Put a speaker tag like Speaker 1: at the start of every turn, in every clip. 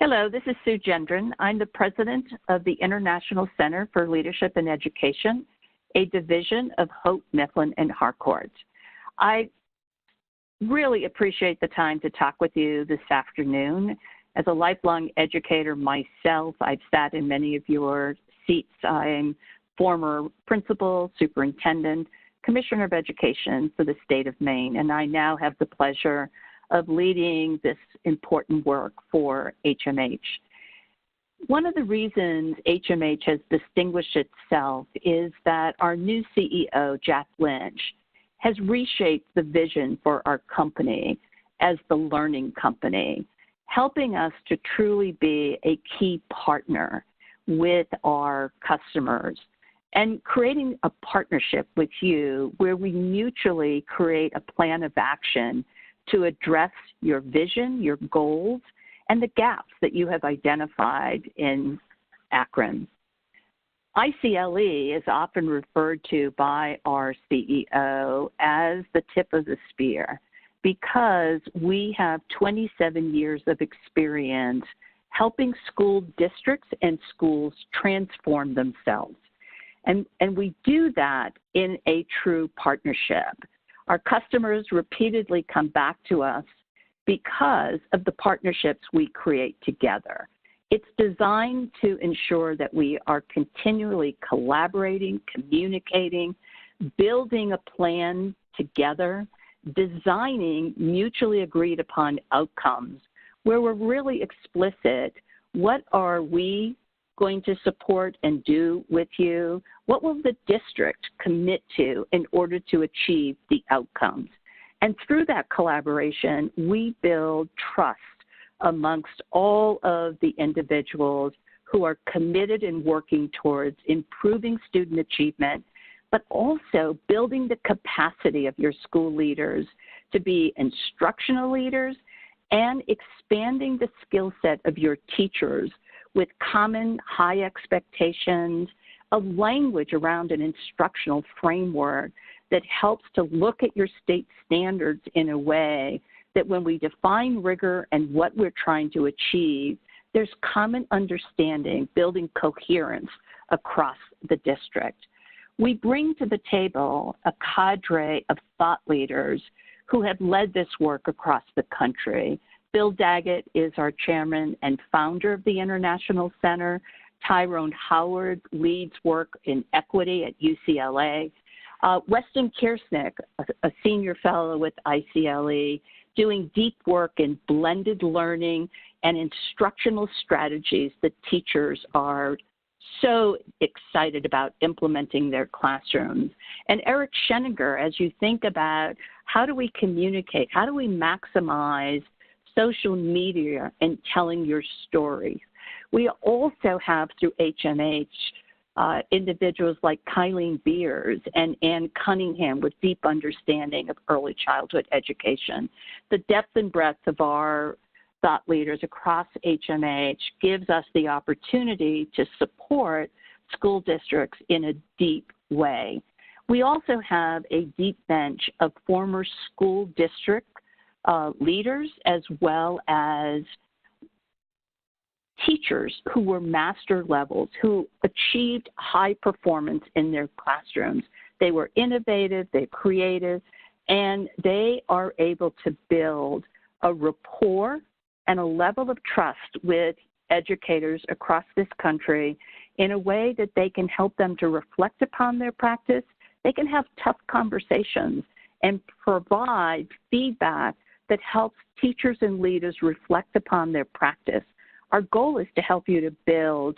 Speaker 1: Hello, this is Sue Gendron. I'm the president of the International Center for Leadership and Education, a division of Hope Mifflin and Harcourt. I really appreciate the time to talk with you this afternoon. As a lifelong educator myself, I've sat in many of your seats. I'm former principal, superintendent, commissioner of education for the state of Maine, and I now have the pleasure of leading this important work for HMH. One of the reasons HMH has distinguished itself is that our new CEO, Jack Lynch, has reshaped the vision for our company as the learning company, helping us to truly be a key partner with our customers and creating a partnership with you where we mutually create a plan of action to address your vision, your goals, and the gaps that you have identified in Akron. ICLE is often referred to by our CEO as the tip of the spear because we have 27 years of experience helping school districts and schools transform themselves. And we do that in a true partnership. Our customers repeatedly come back to us because of the partnerships we create together. It's designed to ensure that we are continually collaborating, communicating, building a plan together, designing mutually agreed upon outcomes where we're really explicit. What are we going to support and do with you? What will the district commit to in order to achieve the outcomes? And through that collaboration, we build trust amongst all of the individuals who are committed and working towards improving student achievement, but also building the capacity of your school leaders to be instructional leaders and expanding the skill set of your teachers with common high expectations, a language around an instructional framework that helps to look at your state standards in a way that when we define rigor and what we're trying to achieve, there's common understanding, building coherence across the district. We bring to the table a cadre of thought leaders who have led this work across the country. Bill Daggett is our chairman and founder of the International Center. Tyrone Howard leads work in equity at UCLA. Weston Kiersnick, a senior fellow with ICLE, doing deep work in blended learning and instructional strategies that teachers are so excited about implementing their classrooms. And Eric Scheninger, as you think about how do we communicate, how do we maximize social media and telling your stories. We also have through HMH individuals like Kylene Beers and Ann Cunningham with deep understanding of early childhood education. The depth and breadth of our thought leaders across HMH gives us the opportunity to support school districts in a deep way. We also have a deep bench of former school district leaders as well as teachers who were master levels, who achieved high performance in their classrooms. They were innovative, they're creative, and they are able to build a rapport and a level of trust with educators across this country in a way that they can help them to reflect upon their practice. They can have tough conversations and provide feedback that helps teachers and leaders reflect upon their practice. Our goal is to help you to build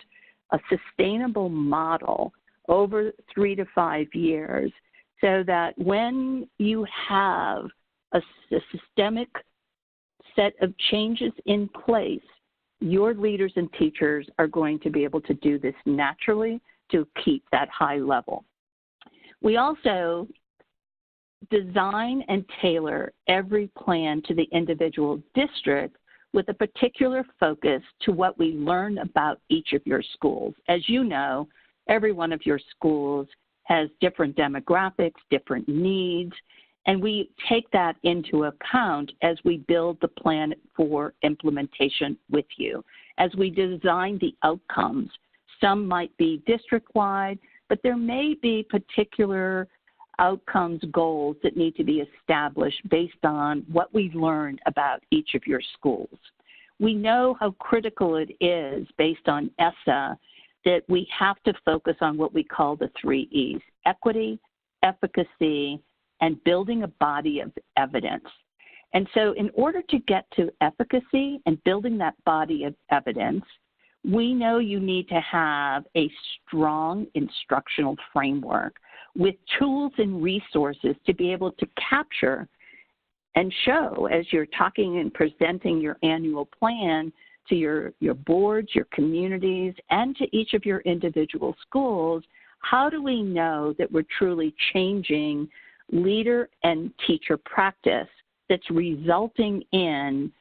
Speaker 1: a sustainable model over 3 to 5 years so that when you have a systemic set of changes in place, your leaders and teachers are going to be able to do this naturally to keep that high level. We also design and tailor every plan to the individual district with a particular focus to what we learn about each of your schools. As you know, every one of your schools has different demographics, different needs, and we take that into account as we build the plan for implementation with you. as we design the outcomes. Some might be district-wide, but there may be particular outcomes goals that need to be established based on what we've learned about each of your schools. We know how critical it is based on ESSA that we have to focus on what we call the 3 E's: equity, efficacy, and building a body of evidence. And so in order to get to efficacy and building that body of evidence, we know you need to have a strong instructional framework with tools and resources to be able to capture and show, as you're talking and presenting your annual plan to your boards, your communities, and to each of your individual schools, how do we know that we're truly changing leader and teacher practice that's resulting in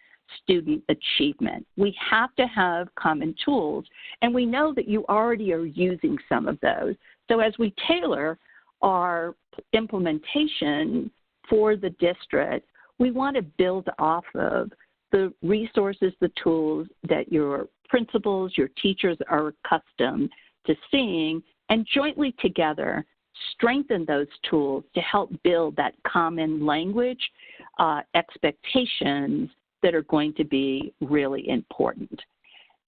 Speaker 1: student achievement? We have to have common tools, and we know that you already are using some of those. So as we tailor our implementation for the district, we want to build off of the resources, the tools that your principals, your teachers are accustomed to seeing, and jointly together strengthen those tools to help build that common language, expectations that are going to be really important.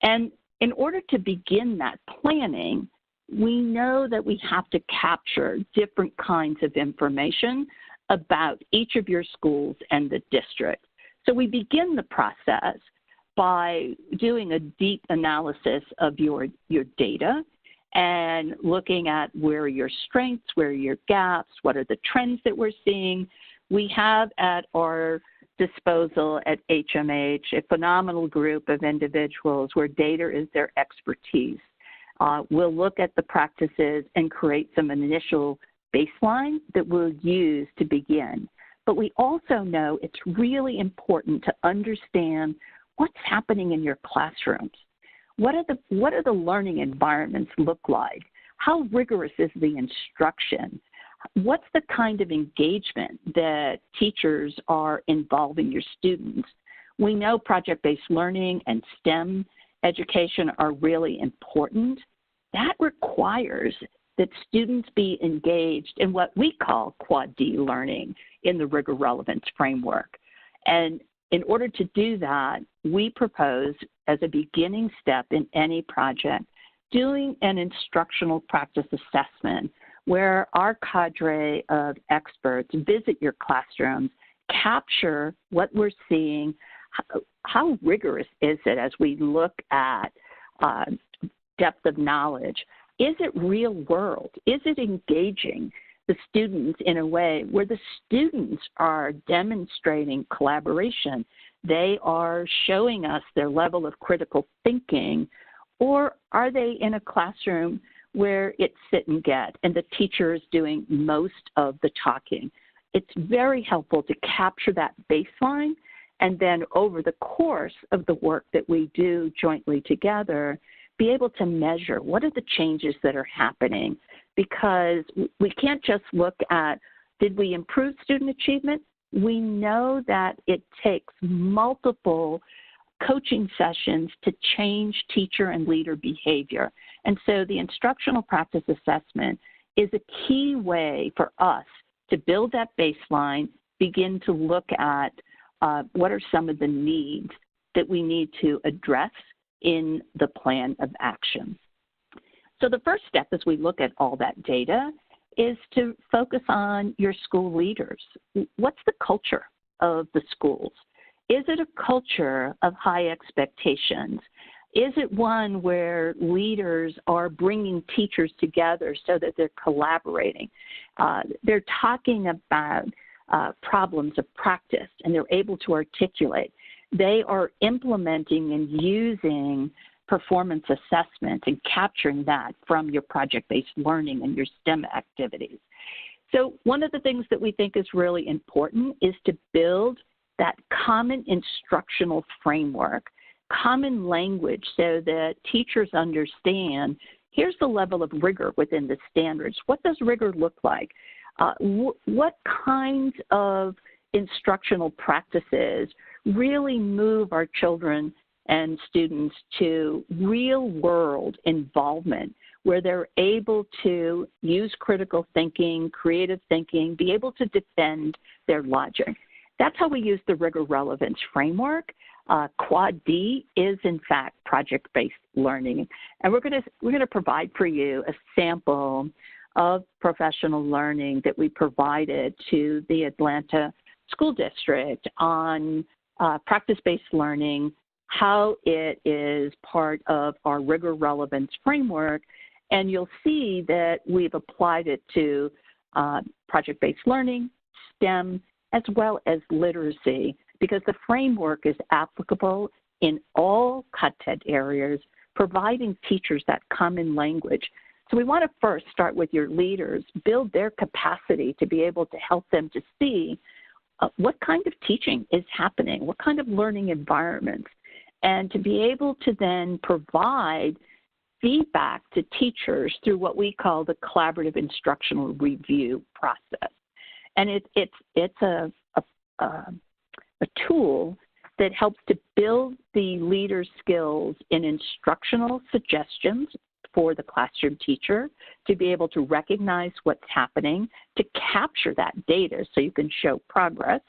Speaker 1: And in order to begin that planning, we know that we have to capture different kinds of information about each of your schools and the district. So we begin the process by doing a deep analysis of your data and looking at where are your strengths, where are your gaps, what are the trends that we're seeing. We have at our disposal at HMH a phenomenal group of individuals where data is their expertise. We'll look at the practices and create some initial baseline that we'll use to begin. But we also know it's really important to understand what's happening in your classrooms. What are the learning environments look like? How rigorous is the instruction? What's the kind of engagement that teachers are involving your students? We know project-based learning and STEM education are really important. That requires that students be engaged in what we call Quad D learning in the rigor relevance framework. And in order to do that, we propose as a beginning step in any project, doing an instructional practice assessment where our cadre of experts visit your classrooms, capture what we're seeing, how rigorous is it as we look at depth of knowledge. Is it real world? Is it engaging the students in a way where the students are demonstrating collaboration? They are showing us their level of critical thinking, or are they in a classroom where it's sit and get and the teacher is doing most of the talking? It's very helpful to capture that baseline, and then over the course of the work that we do jointly together, be able to measure what are the changes that are happening, because we can't just look at, did we improve student achievement? We know that it takes multiple coaching sessions to change teacher and leader behavior. And so the instructional practice assessment is a key way for us to build that baseline, begin to look at what are some of the needs that we need to address in the plan of action. So the first step as we look at all that data is to focus on your school leaders. What's the culture of the schools? Is it a culture of high expectations? Is it one where leaders are bringing teachers together so that they're collaborating? They're talking about problems of practice and they're able to articulate. They are implementing and using performance assessment and capturing that from your project-based learning and your STEM activities. So one of the things that we think is really important is to build that common instructional framework, common language, so that teachers understand here's the level of rigor within the standards. What does rigor look like? What kinds of instructional practices really move our children and students to real-world involvement where they're able to use critical thinking, creative thinking, be able to defend their logic. That's how we use the rigor relevance framework. Quad D is, in fact, project-based learning. And we're gonna provide for you a sample of professional learning that we provided to the Atlanta School District on practice-based learning, how it is part of our rigor relevance framework. And you'll see that we've applied it to project-based learning, STEM, as well as literacy, because the framework is applicable in all content areas, providing teachers that common language. So we want to first start with your leaders, build their capacity to be able to help them to see what kind of teaching is happening, what kind of learning environments, and to be able to then provide feedback to teachers through what we call the collaborative instructional review process. And it's a tool that helps to build the leader's skills in instructional suggestions for the classroom teacher to be able to recognize what's happening, to capture that data so you can show progress.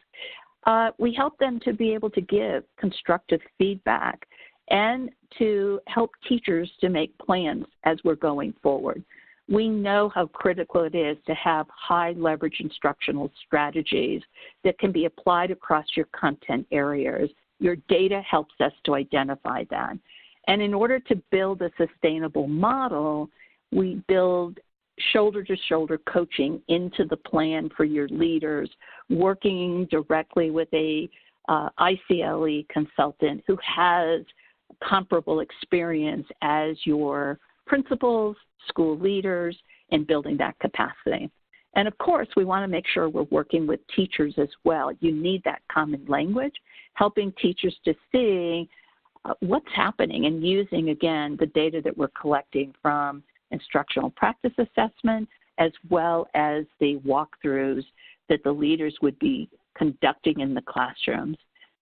Speaker 1: We help them to be able to give constructive feedback and to help teachers to make plans as we're going forward. We know how critical it is to have high leverage instructional strategies that can be applied across your content areas. Your data helps us to identify that. And in order to build a sustainable model, we build shoulder-to-shoulder coaching into the plan for your leaders, working directly with a ICLE consultant who has comparable experience as your principals, school leaders, in building that capacity. And of course, we want to make sure we're working with teachers as well. You need that common language, helping teachers to see what's happening and using, again, the data that we're collecting from instructional practice assessment, as well as the walkthroughs that the leaders would be conducting in the classrooms.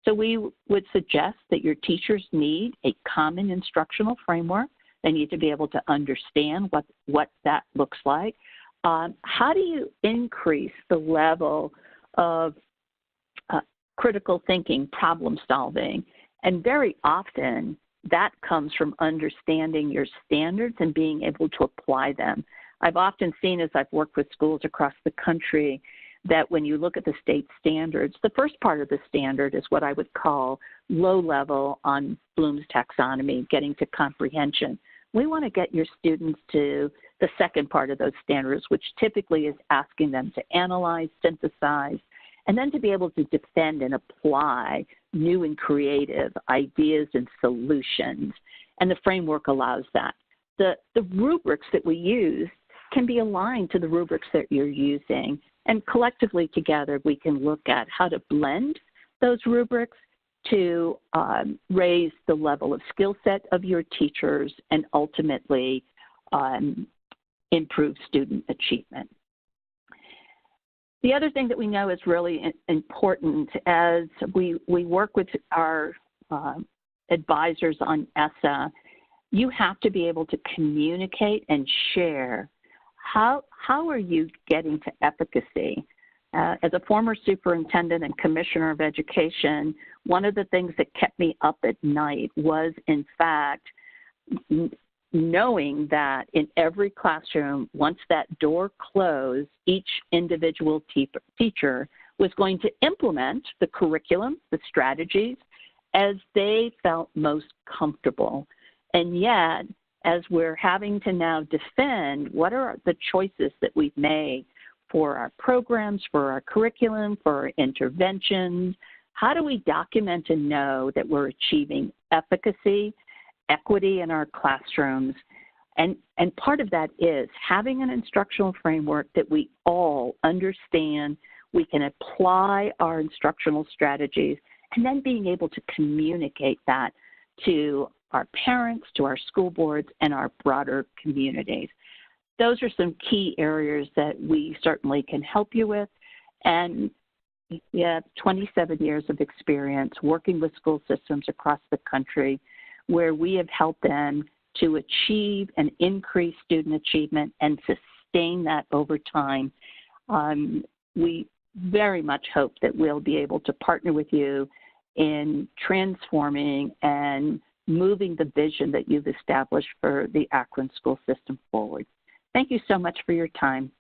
Speaker 1: So we would suggest that your teachers need a common instructional framework. They need to be able to understand what that looks like. How do you increase the level of critical thinking, problem solving? And very often that comes from understanding your standards and being able to apply them. I've often seen, as I've worked with schools across the country, that when you look at the state standards, the first part of the standard is what I would call low level on Bloom's taxonomy, getting to comprehension. We want to get your students to the second part of those standards, which typically is asking them to analyze, synthesize, and then to be able to defend and apply new and creative ideas and solutions. And the framework allows that. The rubrics that we use can be aligned to the rubrics that you're using. And collectively together, we can look at how to blend those rubrics to raise the level of skill set of your teachers and ultimately improve student achievement. The other thing that we know is really important as we work with our advisors on ESSA, you have to be able to communicate and share how are you getting to efficacy. As a former superintendent and commissioner of education, one of the things that kept me up at night was, in fact, knowing that in every classroom, once that door closed, each individual teacher was going to implement the curriculum, the strategies, as they felt most comfortable. And yet, as we're having to now defend what are the choices that we've made for our programs, for our curriculum, for our interventions, how do we document and know that we're achieving efficacy, equity in our classrooms? And part of that is having an instructional framework that we all understand, we can apply our instructional strategies, and then being able to communicate that to our parents, to our school boards, and our broader communities. Those are some key areas that we certainly can help you with. And Yeah, 27 years of experience working with school systems across the country where we have helped them to achieve and increase student achievement and sustain that over time. We very much hope that we'll be able to partner with you in transforming and moving the vision that you've established for the Akron school system forward. Thank you so much for your time.